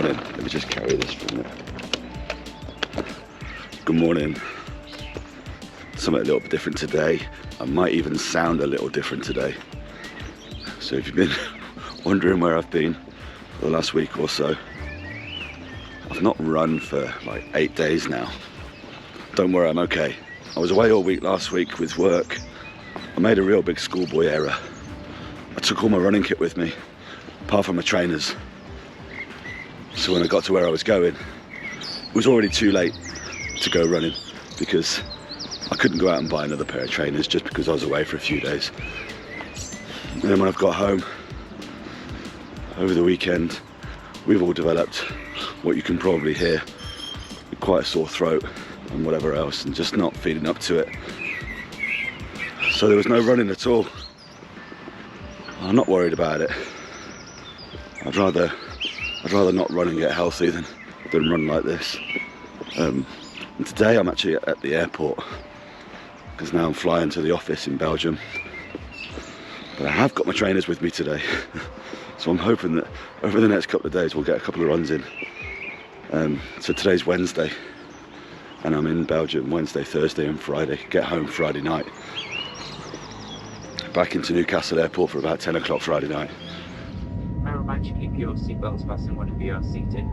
morning. Let me just carry this for a minute. Good morning. Something a little bit different today. I might even sound a little different today. So if you've been wondering where I've been for the last week or so, I've not run for like 8 days now. Don't worry, I'm okay. I was away all week last week with work. I made a real big schoolboy error. I took all my running kit with me, apart from my trainers. So when I got to where I was going, it was already too late to go running because I couldn't go out and buy another pair of trainers just because I was away for a few days. And then when I've got home over the weekend, we've all developed what you can probably hear, quite a sore throat and whatever else, and just not feeling up to it. So there was no running at all. I'm not worried about it. I'd rather not run and get healthy than run like this. And today I'm actually at the airport because now I'm flying to the office in Belgium. But I have got my trainers with me today. So I'm hoping that over the next couple of days we'll get a couple of runs in. So today's Wednesday and I'm in Belgium Wednesday, Thursday and Friday. Get home Friday night. Back into Newcastle Airport for about 10 o'clock Friday night. I remind you to keep your seatbelts fastened whenever you are seated.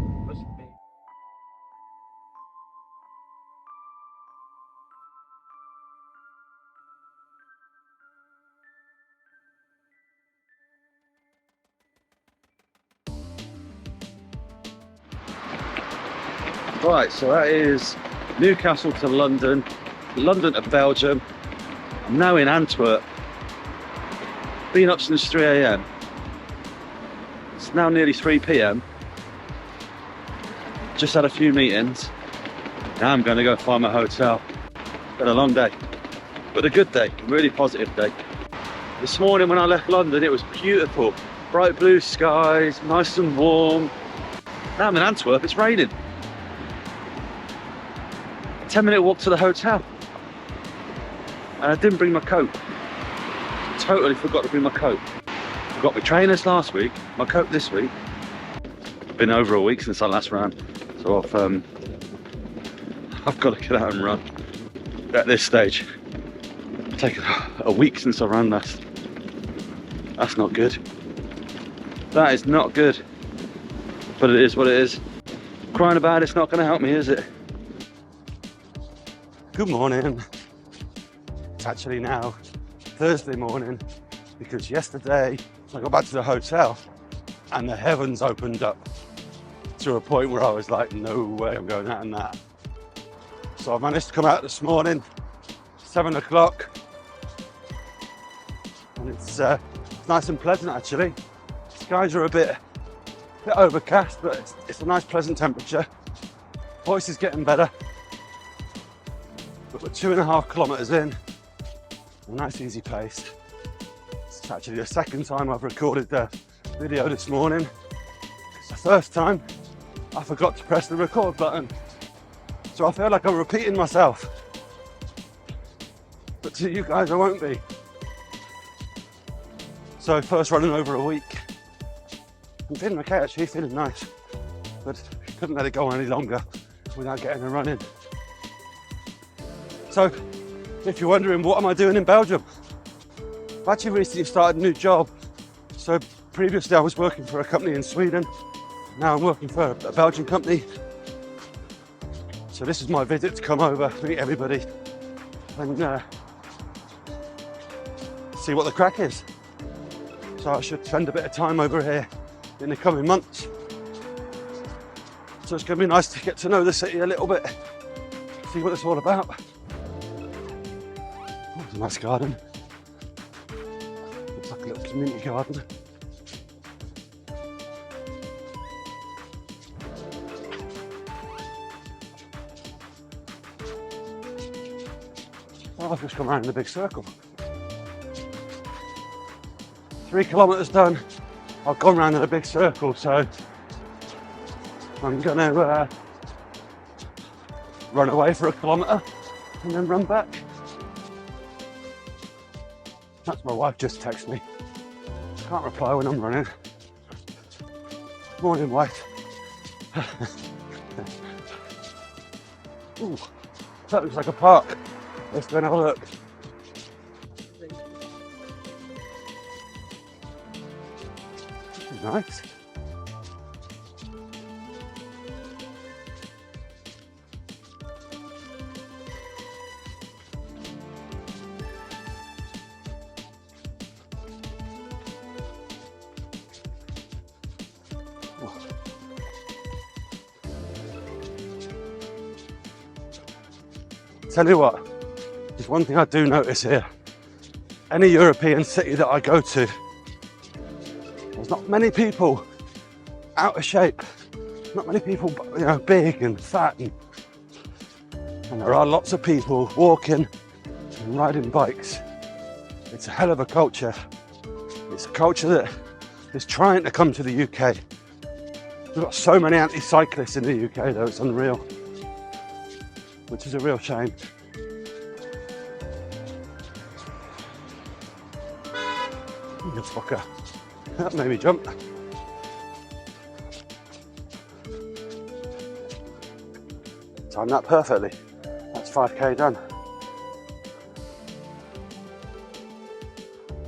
Right, so that is Newcastle to London, London to Belgium. I'm now in Antwerp. Been up since 3 AM. It's now nearly 3 PM. Just had a few meetings. Now I'm going to go find my hotel. Been a long day, but a good day, a really positive day. This morning when I left London, it was beautiful. Bright blue skies, nice and warm. Now I'm in Antwerp, it's raining. 10-minute walk to the hotel. And I didn't bring my coat. Totally forgot to bring my coat. Forgot my trainers last week, my coat this week. Been over a week since I last ran, so I've got to get out and run. At this stage, it's taken a week since I ran last. That's not good. That is not good. But it is what it is. Crying about it's not going to help me, is it? Good morning. It's actually now Thursday morning because yesterday I got back to the hotel and the heavens opened up to a point where I was like, no way I'm going out in that. So I managed to come out this morning, 7 o'clock, and it's nice and pleasant actually. Skies are a bit overcast, but it's a nice pleasant temperature. Voice is getting better. But we're 2.5 kilometres in, a nice easy pace. It's actually the second time I've recorded the video this morning. It's the first time I forgot to press the record button. So I feel like I'm repeating myself. But to you guys I won't be. So first running over a week. I'm feeling okay actually, feeling nice. But couldn't let it go any longer without getting a run in. So, if you're wondering what am I doing in Belgium, I've actually recently started a new job. So previously I was working for a company in Sweden, now I'm working for a Belgian company. So this is my visit to come over, meet everybody and see what the crack is. So I should spend a bit of time over here in the coming months. So it's going to be nice to get to know the city a little bit, see what it's all about. It's a nice garden. Looks like a little community garden. Oh, I've just come around in a big circle. 3 kilometres done. I've gone round in a big circle, so I'm gonna run away for 1 kilometre and then run back. That's my wife just texted me. Can't reply when I'm running. Morning, wife. Ooh, that looks like a park. Let's go and have a look. Nice. Tell you what, there's one thing I do notice here. Any European city that I go to, there's not many people out of shape. Not many people, you know, big and fat, and there are lots of people walking and riding bikes. It's a hell of a culture. It's a culture that is trying to come to the UK. We've got so many anti-cyclists in the UK though, it's unreal, which is a real shame. You fucker. That made me jump. Timed that perfectly. That's 5k done.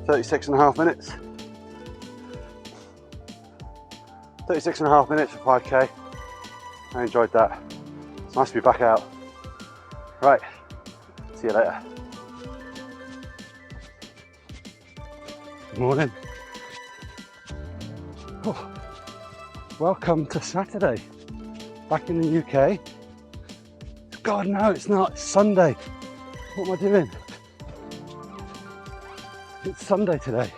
36.5 minutes. 36.5 minutes for 5k. I enjoyed that. It's nice to be back out. Right, see you later. Good morning. Oh, welcome to Saturday. Back in the UK. God, no, it's not. It's Sunday. What am I doing? It's Sunday today.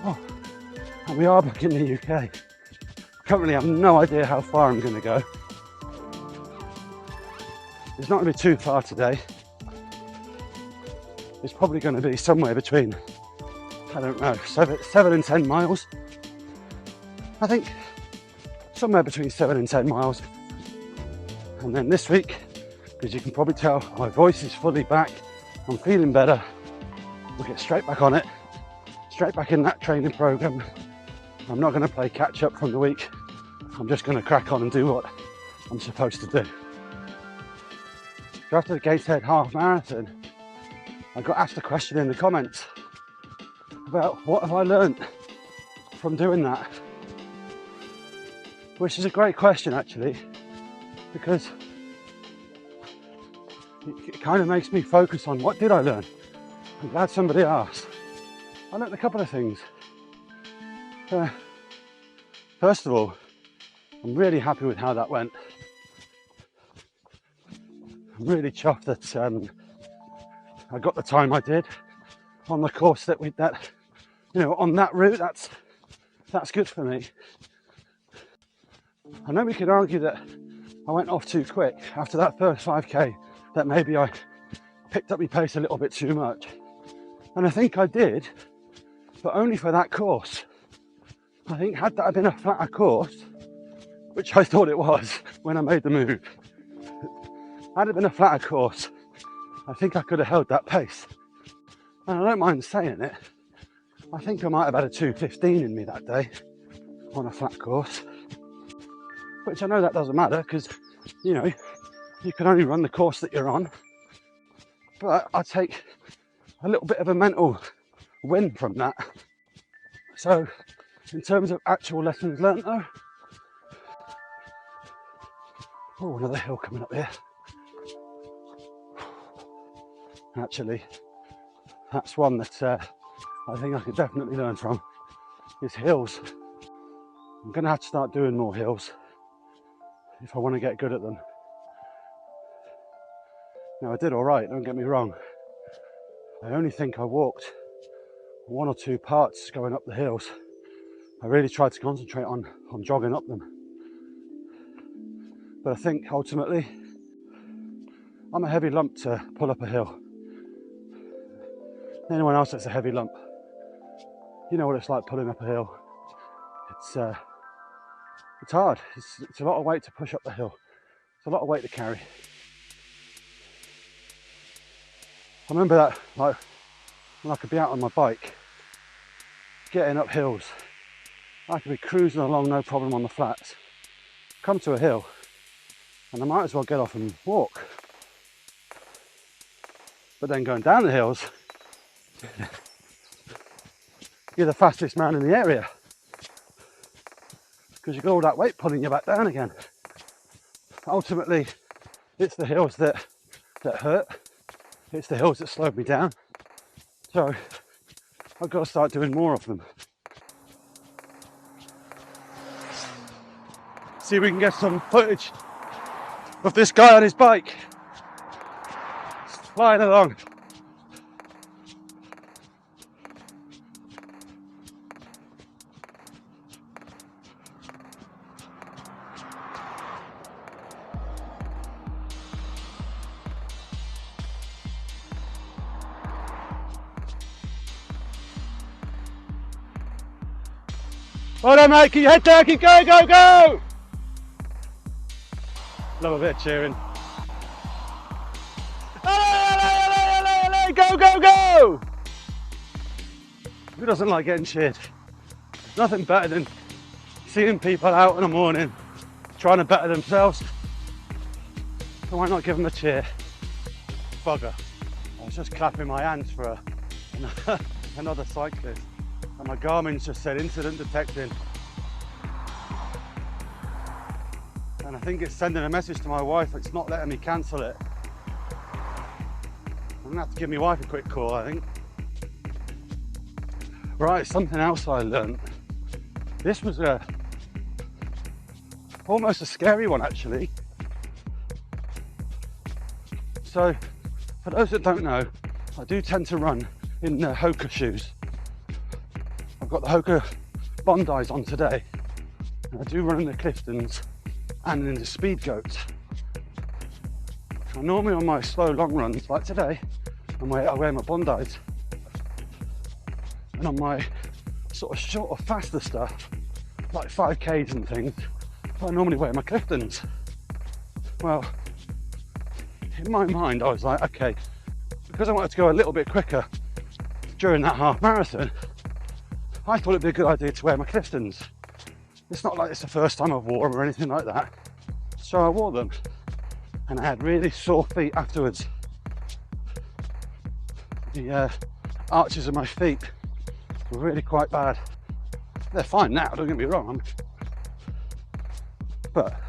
Oh, and we are back in the UK. Currently, I have no idea how far I'm going to go. It's not going to be too far today. It's probably going to be somewhere between, I don't know, 7 and 10 miles. I think somewhere between 7 and 10 miles. And then this week, because you can probably tell my voice is fully back, I'm feeling better. We'll get straight back on it, straight back in that training program. I'm not going to play catch up from the week. I'm just going to crack on and do what I'm supposed to do. So after the Gateshead half marathon, I got asked a question in the comments about what have I learnt from doing that, which is a great question actually, because it kind of makes me focus on what did I learn. I'm glad somebody asked. I learnt a couple of things. First of all, I'm really happy with how that went. I'm really chuffed that I got the time I did on the course on that route. That's good for me. I know we could argue that I went off too quick after that first 5k, that maybe I picked up my pace a little bit too much. And I think I did, but only for that course. I think had that been a flatter course, which I thought it was when I made the move, had it been a flatter course, I think I could have held that pace. And I don't mind saying it, I think I might have had a 2:15 in me that day on a flat course. Which I know that doesn't matter because, you know, you can only run the course that you're on. But I take a little bit of a mental win from that. So, in terms of actual lessons learnt though, oh, another hill coming up here. Actually, that's one that I think I could definitely learn from, is hills. I'm going to have to start doing more hills if I want to get good at them. Now I did all right, don't get me wrong. I only think I walked 1 or 2 parts going up the hills. I really tried to concentrate on jogging up them. But I think ultimately, I'm a heavy lump to pull up a hill. Anyone else that's a heavy lump, you know what it's like pulling up a hill. It's hard. It's a lot of weight to push up the hill. It's a lot of weight to carry. I remember that, like, when I could be out on my bike, getting up hills. I could be cruising along no problem on the flats. come to a hill and I might as well get off and walk. But then going down the hills, you're the fastest man in the area because you've got all that weight pulling you back down again. Ultimately, it's the hills that hurt. It's the hills that slowed me down. So I've got to start doing more of them. See if we can get some footage of this guy on his bike flying along. Well done, mate, keep your head down, keep going, go, go! Love a bit of cheering. Go, go, go! Who doesn't like getting cheered? There's nothing better than seeing people out in the morning trying to better themselves. So why not give them a cheer? Bugger. I was just clapping my hands for another cyclist. And my Garmin's just said incident detecting. And I think it's sending a message to my wife, it's not letting me cancel it. I'm gonna have to give my wife a quick call, I think. Right, something else I learned. This was almost a scary one actually. So, for those that don't know, I do tend to run in Hoka shoes. I've got the Hoka Bondis on today. And I do run in the Cliftons and in the Speed Goats. And normally on my slow long runs, like today, I wear my Bondis. And on my sort of short or faster stuff, like 5Ks and things, I normally wear my Cliftons. Well, in my mind, I was like, okay, because I wanted to go a little bit quicker during that half marathon, I thought it'd be a good idea to wear my Cliftons. It's not like it's the first time I've worn them or anything like that. So I wore them and I had really sore feet afterwards. The arches of my feet were really quite bad. They're fine now, don't get me wrong. But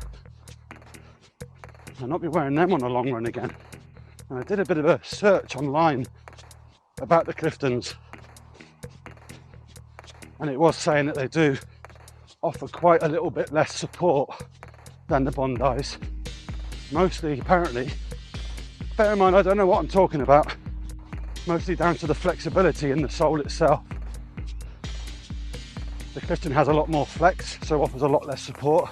I'll not be wearing them on a long run again. And I did a bit of a search online about the Cliftons. And it was saying that they do offer quite a little bit less support than the Bondis. Mostly, apparently, bear in mind, I don't know what I'm talking about, mostly down to the flexibility in the sole itself. The Clifton has a lot more flex, so offers a lot less support.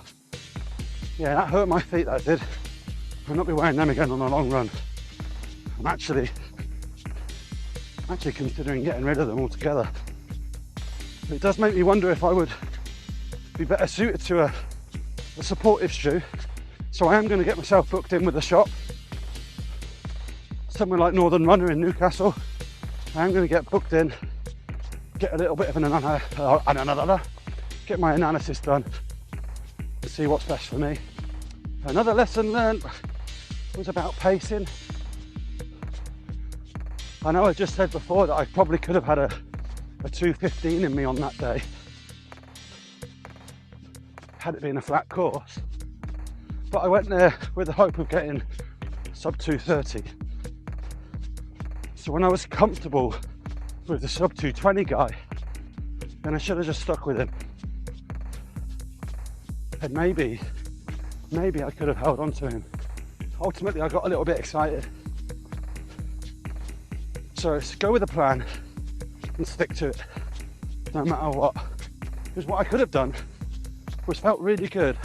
Yeah, that hurt my feet, that did. I'll not be wearing them again on a long run. I'm actually considering getting rid of them altogether. But it does make me wonder if I would be better suited to a supportive shoe. So I am going to get myself booked in with a shop. Somewhere like Northern Runner in Newcastle. I am going to get booked in, get a little bit of get my analysis done and see what's best for me. Another lesson learned was about pacing. I know I just said before that I probably could have had a 2:15 in me on that day had it been a flat course, but I went there with the hope of getting sub 2:30. So when I was comfortable with the sub 2:20 guy, then I should have just stuck with him. And maybe I could have held on to him. Ultimately, I got a little bit excited. So it's go with a plan and stick to it, no matter what. Because what I could have done was felt really good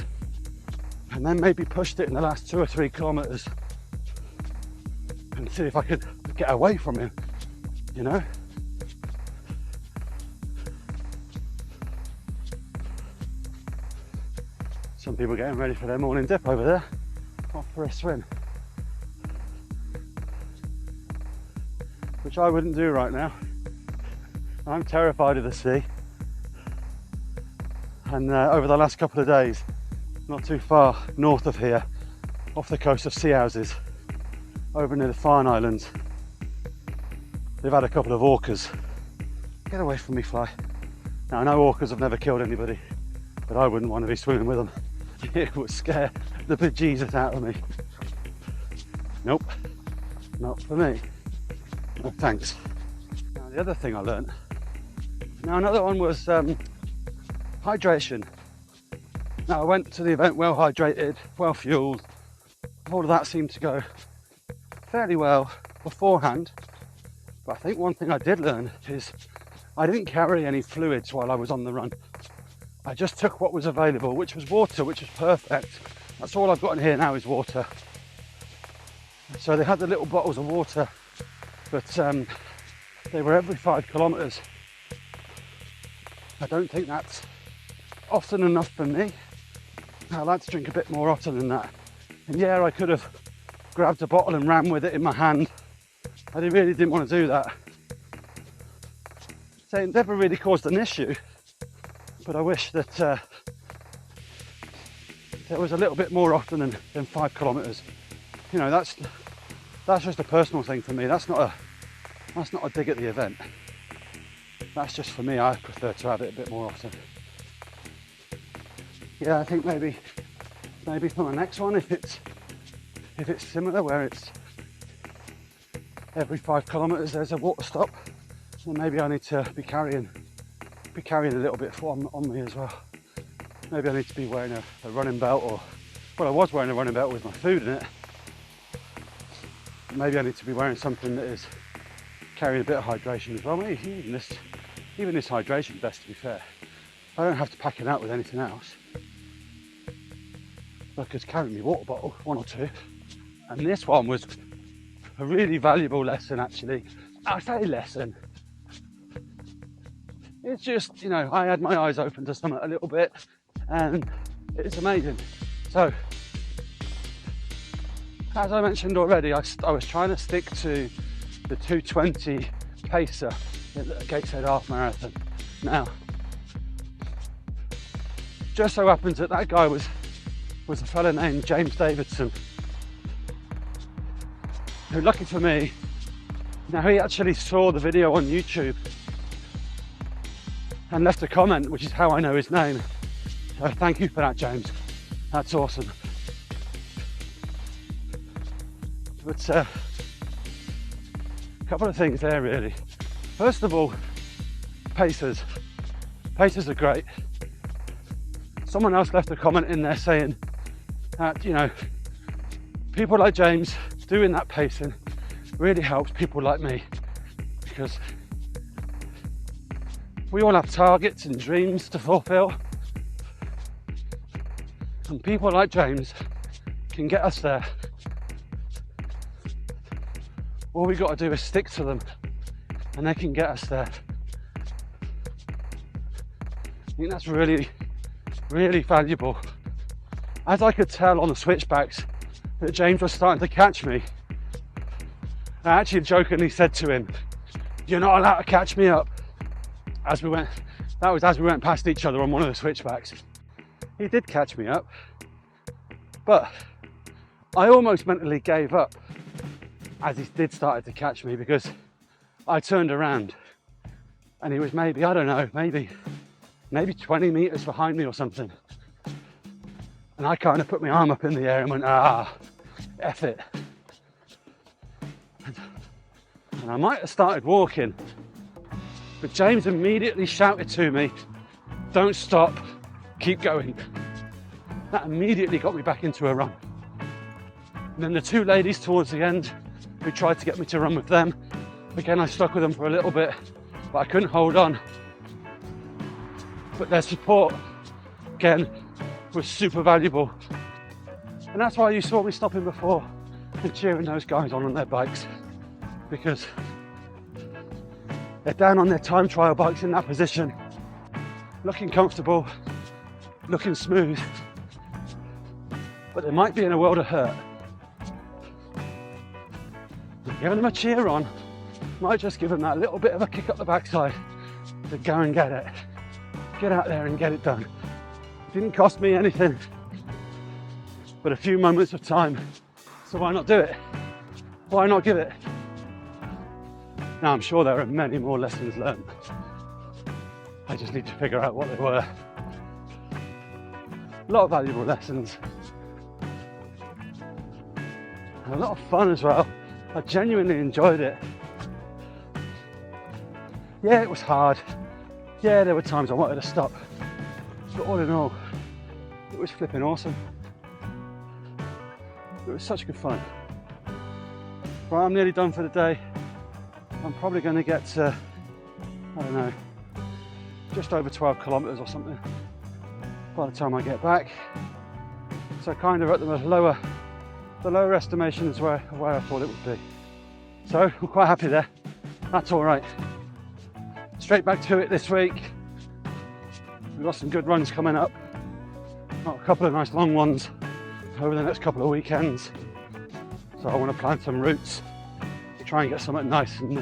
and then maybe pushed it in the last 2 or 3 kilometers and see if I could get away from him, you know? Some people getting ready for their morning dip over there, off for a swim. Which I wouldn't do right now. I'm terrified of the sea. And over the last couple of days, not too far north of here, off the coast of Sea Houses, over near the Farne Islands. They've had a couple of orcas. Get away from me, fly. Now, I know orcas have never killed anybody, but I wouldn't want to be swimming with them. It would scare the bejesus out of me. Nope, not for me. No thanks. Now, the other thing I learned, now another one was hydration. Now, I went to the event well hydrated, well fueled. All of that seemed to go fairly well beforehand. But I think one thing I did learn is I didn't carry any fluids while I was on the run. I just took what was available, which was water, which was perfect. That's all I've got in here now is water. So they had the little bottles of water, but they were every 5 kilometres. I don't think that's often enough for me. I like to drink a bit more often than that. And yeah, I could have grabbed a bottle and ran with it in my hand. I really didn't want to do that. So it never really caused an issue, but I wish that there was a little bit more often than 5 kilometres. You know, that's just a personal thing for me. That's not a dig at the event. That's just for me. I prefer to have it a bit more often. Yeah, I think maybe for my next one, if it's similar, where it's every 5 kilometres there's a water stop, then maybe I need to be carrying a little bit on me as well. Maybe I need to be wearing a running belt, or well, I was wearing a running belt with my food in it. Maybe I need to be wearing something that is carrying a bit of hydration as well. Maybe even this hydration vest, to be fair. I don't have to pack it out with anything else. I could carry my water bottle, 1 or 2. And this one was a really valuable lesson, actually. I say lesson. It's just, you know, I had my eyes open to something a little bit, and it's amazing. So, as I mentioned already, I was trying to stick to the 2:20 pacer at the Gateshead half marathon. Now, just so happens that guy was a fella named James Davidson, who, lucky for me, now he actually saw the video on YouTube and left a comment, which is how I know his name. So thank you for that, James. That's awesome. But a couple of things there, really. First of all, pacers. Pacers are great. Someone else left a comment in there saying that, you know, people like James doing that pacing really helps people like me, because we all have targets and dreams to fulfill, and people like James can get us there. All we got to do is stick to them and they can get us there. I think that's really, really valuable. As I could tell on the switchbacks that James was starting to catch me, I actually jokingly said to him, "You're not allowed to catch me up." As we went past each other on one of the switchbacks. He did catch me up, but I almost mentally gave up as he did started to catch me, because I turned around and he was maybe 20 meters behind me or something. And I kind of put my arm up in the air and went, F it. And I might have started walking, but James immediately shouted to me, "Don't stop, keep going." That immediately got me back into a run. And then the 2 ladies towards the end who tried to get me to run with them, again, I stuck with them for a little bit, but I couldn't hold on. But their support, again, was super valuable. And that's why you saw me stopping before and cheering those guys on their bikes, because they're down on their time trial bikes in that position, looking comfortable, looking smooth, but they might be in a world of hurt. Giving them a cheer on might just give them that little bit of a kick up the backside to go and get it. Get out there and get it done. It didn't cost me anything. but a few moments of time. So why not do it? Why not give it? Now I'm sure there are many more lessons learned. I just need to figure out what they were. A lot of valuable lessons. And a lot of fun as well. I genuinely enjoyed it. Yeah, it was hard. Yeah, there were times I wanted to stop. But all in all, it was flipping awesome. It was such good fun. Right, I'm nearly done for the day. I'm probably going to get to, I don't know, just over 12 kilometres or something by the time I get back. So kind of at the lower estimation is where I thought it would be. So I'm quite happy there. That's all right. Straight back to it this week. We've got some good runs coming up. Got a couple of nice long ones over the next couple of weekends. So I want to plan some routes to try and get something nice, and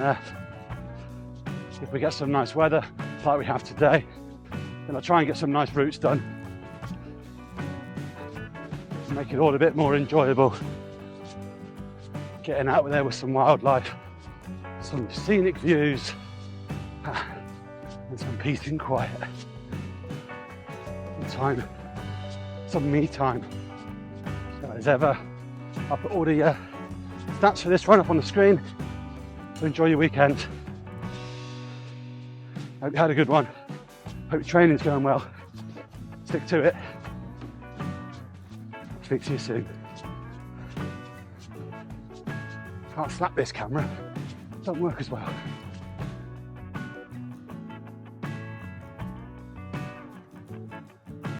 if we get some nice weather like we have today, then I'll try and get some nice routes done to make it all a bit more enjoyable. Getting out there with some wildlife, some scenic views, and some peace and quiet. Some time, some me time. So as ever, I'll put all the stats for this run up on the screen. So enjoy your weekend. Hope you had a good one. Hope your training's going well. Stick to it. Speak to you soon. Can't slap this camera. Don't work as well.